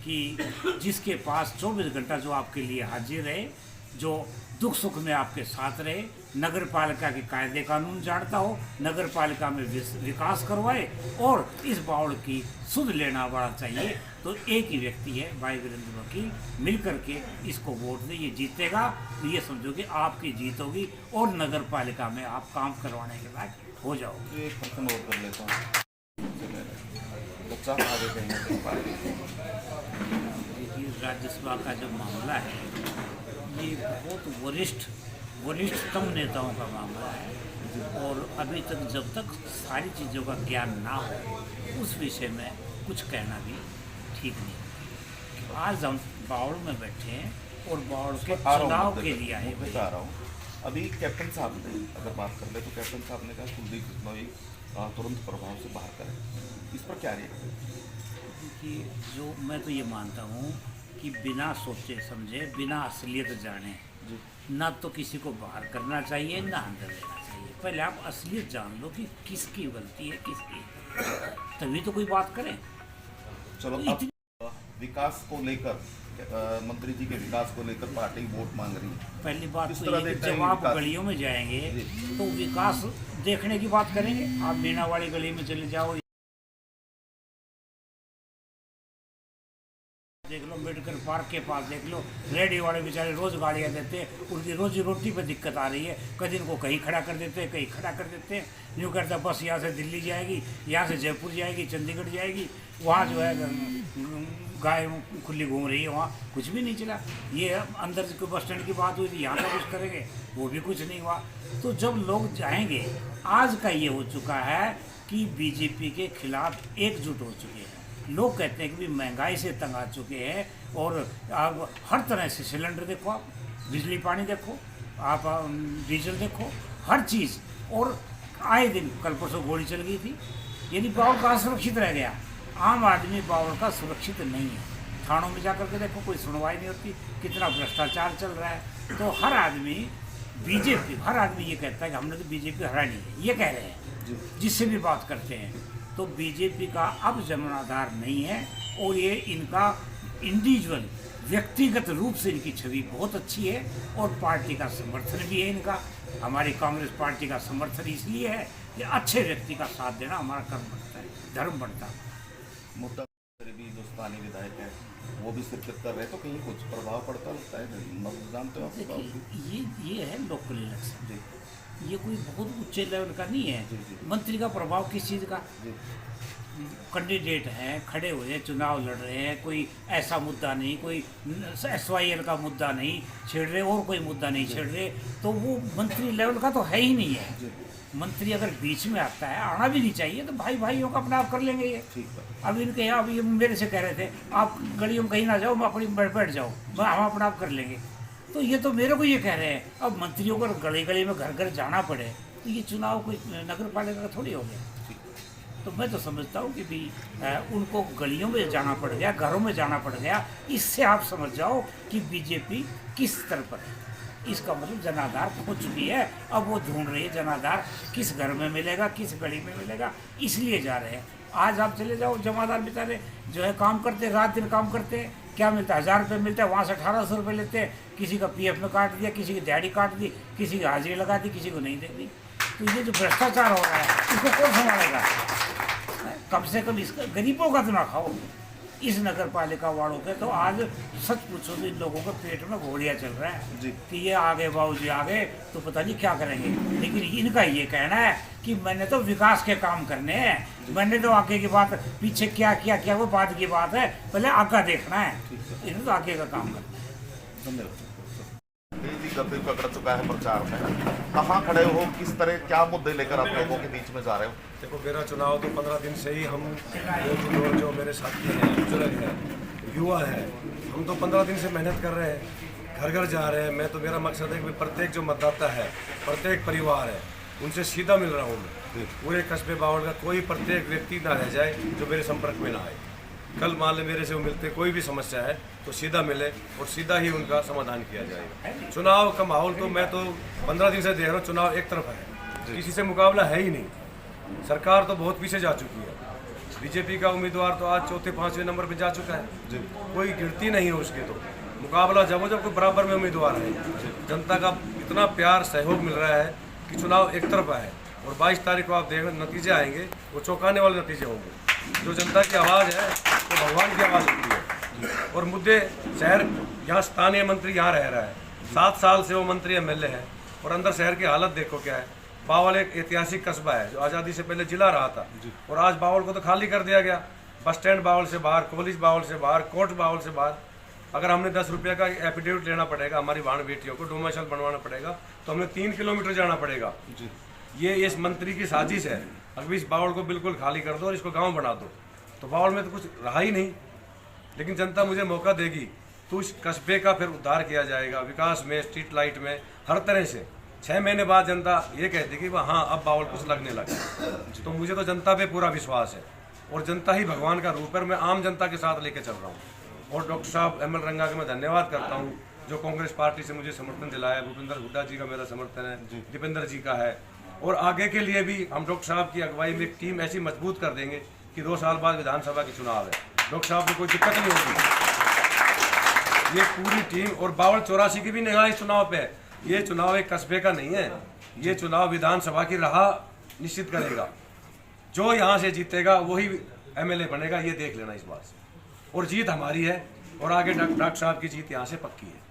कि जिसके पास 24 घंटा जो आपके लिए हाजिर रहे, जो दुख सुख में आपके साथ रहे, नगर पालिका के कायदे कानून जानता हो, नगर पालिका में विकास करवाए और इस बावड़ की सुध लेना वाला चाहिए। तो एक ही व्यक्ति है भाई वीरेंद्र वकील, मिल करके इसको वोट दे, ये जीतेगा। तो ये समझो कि आपकी जीत होगी और नगर पालिका में आप काम करवाने के लायक हो जाओगे। एक प्रश्न और कर लेता हूँ, बच्चा आगे कहेंगे राज्यसभा का जो मामला है ये बहुत वरिष्ठतम नेताओं का मामला है और अभी तक जब तक सारी चीज़ों का ज्ञान ना हो उस विषय में कुछ कहना भी ठीक नहीं। आज हम बावड़ में बैठे हैं और बावड़ के चुनाव के लिए आए। बता रहा हूँ, अभी कैप्टन साहब ने अगर बात कर ले तो कैप्टन साहब ने कहा कुलदीप बिश्नोई तुरंत प्रभाव से बाहर करें, इस पर क्या रिएक्शन? कि जो मैं तो ये मानता हूँ कि बिना सोचे समझे, बिना असलियत जाने ना तो किसी को बाहर करना चाहिए ना अंदर लेना चाहिए। पहले आप असलियत जान लो कि किसकी गलती है, किसकी, तभी तो कोई बात करे। चलो अब विकास को लेकर मंत्री जी के विकास को लेकर पार्टी वोट मांग रही है। पहली बात तो ये जब आप गलियों में जाएंगे तो विकास देखने की बात करेंगे। आप मीना वाली गली में चले जाओ, देख लो, मेडिकल पार्क के पास देख लो, रेडी वाले बेचारे रोज गाड़ियाँ देते हैं, उनकी रोजी रोटी पे दिक्कत आ रही है। कभी इनको कहीं खड़ा कर देते हैं, कहीं खड़ा कर देते हैं। यूँ करता बस यहाँ से दिल्ली जाएगी, यहाँ से जयपुर जाएगी, चंडीगढ़ जाएगी, वहाँ जो है गाय खुली घूम रही है, वहाँ कुछ भी नहीं चला। ये अंदर से बस स्टैंड की बात हुई थी, यहाँ का कुछ करेंगे, वो भी कुछ नहीं हुआ। तो जब लोग जाएंगे, आज का ये हो चुका है कि बीजेपी के खिलाफ एकजुट हो चुके हैं। लोग कहते हैं कि महंगाई से तंग आ चुके हैं और आप हर तरह से सिलेंडर देखो, आप बिजली पानी देखो, आप डीजल देखो, हर चीज़। और आए दिन कल परसों गोली चल गई थी, यानी बावड़ कहाँ सुरक्षित रह गया? आम आदमी बावड़ का सुरक्षित नहीं है। थानों में जाकर के देखो, कोई सुनवाई नहीं होती, कितना भ्रष्टाचार चल रहा है। तो हर आदमी बीजेपी, हर आदमी ये कहता है कि हमने तो बीजेपी हरानी है, ये कह रहे हैं जिससे भी बात करते हैं। तो बीजेपी का अब जमानाधार नहीं है और ये इनका इंडिविजुअल व्यक्तिगत रूप से इनकी छवि बहुत अच्छी है और पार्टी का समर्थन भी है इनका। हमारी कांग्रेस पार्टी का समर्थन इसलिए है कि अच्छे व्यक्ति का साथ देना हमारा कर्म बनता है, धर्म बनता है। मुद्दा भी जो स्थानीय विधायक है वो भी शिरकत कर रहे हैं, तो कहीं कुछ प्रभाव पड़ता लगता है? जानते हो ये है लोकल इलेक्शन, ये कोई बहुत उच्च लेवल का नहीं है। मंत्री का प्रभाव किस चीज़ का? कैंडिडेट हैं, खड़े हुए चुनाव लड़ रहे हैं, कोई ऐसा मुद्दा नहीं, कोई SYL का मुद्दा नहीं छेड़ रहे और कोई मुद्दा नहीं छेड़ रहे, तो वो मंत्री लेवल का तो है ही नहीं है। मंत्री अगर बीच में आता है, आना भी नहीं चाहिए, तो भाई भाइयों का अपने आप कर लेंगे ये। अब इनके यहाँ, अब ये मेरे से कह रहे थे आप गलियों में कहीं ना जाओ, अपनी बैठ जाओ, हम अपना आप कर लेंगे। तो ये तो मेरे को ये कह रहे हैं। अब मंत्रियों को गली गली में घर घर जाना पड़े तो ये चुनाव कोई नगर पालिका का थोड़ी हो गया। तो मैं तो समझता हूँ कि भी उनको गलियों में जाना पड़ गया, घरों में जाना पड़ गया। इससे आप समझ जाओ कि बीजेपी किस स्तर पर है। इसका मतलब जनाधार खो चुकी है। अब वो ढूंढ रही है जनाधार किस घर में मिलेगा, किस गली में मिलेगा, इसलिए जा रहे हैं। आज आप चले जाओ, जमादार बेचारे जो है काम करते, रात दिन काम करते हैं, क्या मिलता है? 1000 रुपये मिलता है, वहाँ से 1800 रुपये लेते हैं। किसी का PF में काट दिया, किसी की दिहाड़ी काट दी, किसी की हाजिरी लगा दी, किसी को नहीं दे दी। तो ये जो भ्रष्टाचार हो रहा है इसको कौन संभालेगा? कम से कम इसका गरीबों का तो ना खाओ। इस नगर पालिका वालों के तो आज सच पूछो तो इन लोगों के पेट में घोड़ियाँ चल रहा है कि ये आगे बाबूजी आगे तो पता नहीं क्या करेंगे। लेकिन इनका ये कहना है कि मैंने तो विकास के काम करने हैं, मैंने तो आगे की बात, पीछे क्या किया क्या वो बाद की बात है, पहले आगे देखना है। इन्हें तो आगे का काम करना है। धन्यवाद। गद्दी पकड़ चुका है प्रचार में, कहाँ खड़े हो, किस तरह क्या मुद्दे लेकर आप लोगों के बीच में जा रहे हो? देखो, मेरा चुनाव तो 15 दिन से ही हम जो मेरे साथी हैं, बुजुर्ग हैं, युवा है, हम तो 15 दिन से मेहनत कर रहे हैं, घर घर जा रहे हैं। मैं तो, मेरा मकसद है कि प्रत्येक जो मतदाता है, प्रत्येक परिवार है, उनसे सीधा मिल रहा हूँ मैं। पूरे कस्बे बावड़ का कोई प्रत्येक व्यक्ति ना रह जाए जो मेरे संपर्क में ना आए। कल मान ले मेरे से वो मिलते, कोई भी समस्या है तो सीधा मिले और सीधा ही उनका समाधान किया जाएगा। चुनाव का माहौल तो मैं तो 15 दिन से देख रहा हूँ, चुनाव एक तरफ है, किसी से मुकाबला है ही नहीं। सरकार तो बहुत पीछे जा चुकी है, बीजेपी का उम्मीदवार तो आज चौथे पांचवें नंबर पे जा चुका है, जी कोई गिनती नहीं है उसकी। तो मुकाबला जब कोई बराबर में उम्मीदवार है। जनता का इतना प्यार सहयोग मिल रहा है कि चुनाव एक तरफा है। और 22 तारीख को आप देख नतीजे आएंगे, वो चौंकाने वाले नतीजे होंगे। जो जनता की आवाज़ है वो भगवान की आवाज़ होती है। और मुद्दे शहर, यहाँ स्थानीय मंत्री यहाँ रह रहा है, 7 साल से वो मंत्री MLA है, और अंदर शहर की हालत देखो क्या है। बावल एक ऐतिहासिक कस्बा है जो आज़ादी से पहले जिला रहा था, और आज बावल को तो खाली कर दिया गया। बस स्टैंड बावल से बाहर, कॉलेज बावल से बाहर, कोर्ट बावल से बाहर। अगर हमने 10 रुपये का एफिडेविट लेना पड़ेगा, हमारी बहन बेटियों को डोमिसाइल बनवाना पड़ेगा, तो हमें 3 किलोमीटर जाना पड़ेगा। जी ये इस मंत्री की साजिश है। अगर इस बावल को बिल्कुल खाली कर दो और इसको गांव बना दो, तो बावल में तो कुछ रहा ही नहीं। लेकिन जनता मुझे मौका देगी तो इस कस्बे का फिर उद्धार किया जाएगा, विकास में, स्ट्रीट लाइट में, हर तरह से। 6 महीने बाद जनता ये कहती कि हाँ अब बावल कुछ लगने लगा। तो मुझे तो जनता पे पूरा विश्वास है, और जनता ही भगवान का रूप है। मैं आम जनता के साथ लेके चल रहा हूँ। और डॉक्टर साहब ML रंगा का मैं धन्यवाद करता हूँ जो कांग्रेस पार्टी से मुझे समर्थन दिलाया। भूपेंद्र हुड्डा जी का मेरा समर्थन है, दीपेंद्र जी का है। और आगे के लिए भी हम डॉक्टर साहब की अगुवाई में एक टीम ऐसी मजबूत कर देंगे कि 2 साल बाद विधानसभा के चुनाव है, डॉक्टर साहब को कोई दिक्कत नहीं होगी। ये पूरी टीम, और बावल 84 की भी निगाह इस चुनाव पे है। ये चुनाव एक कस्बे का नहीं है, ये चुनाव विधानसभा की राह निश्चित करेगा। जो यहाँ से जीतेगा वही MLA बनेगा, ये देख लेना इस बात से। और जीत हमारी है, और आगे डॉक्टर साहब की जीत यहाँ से पक्की है।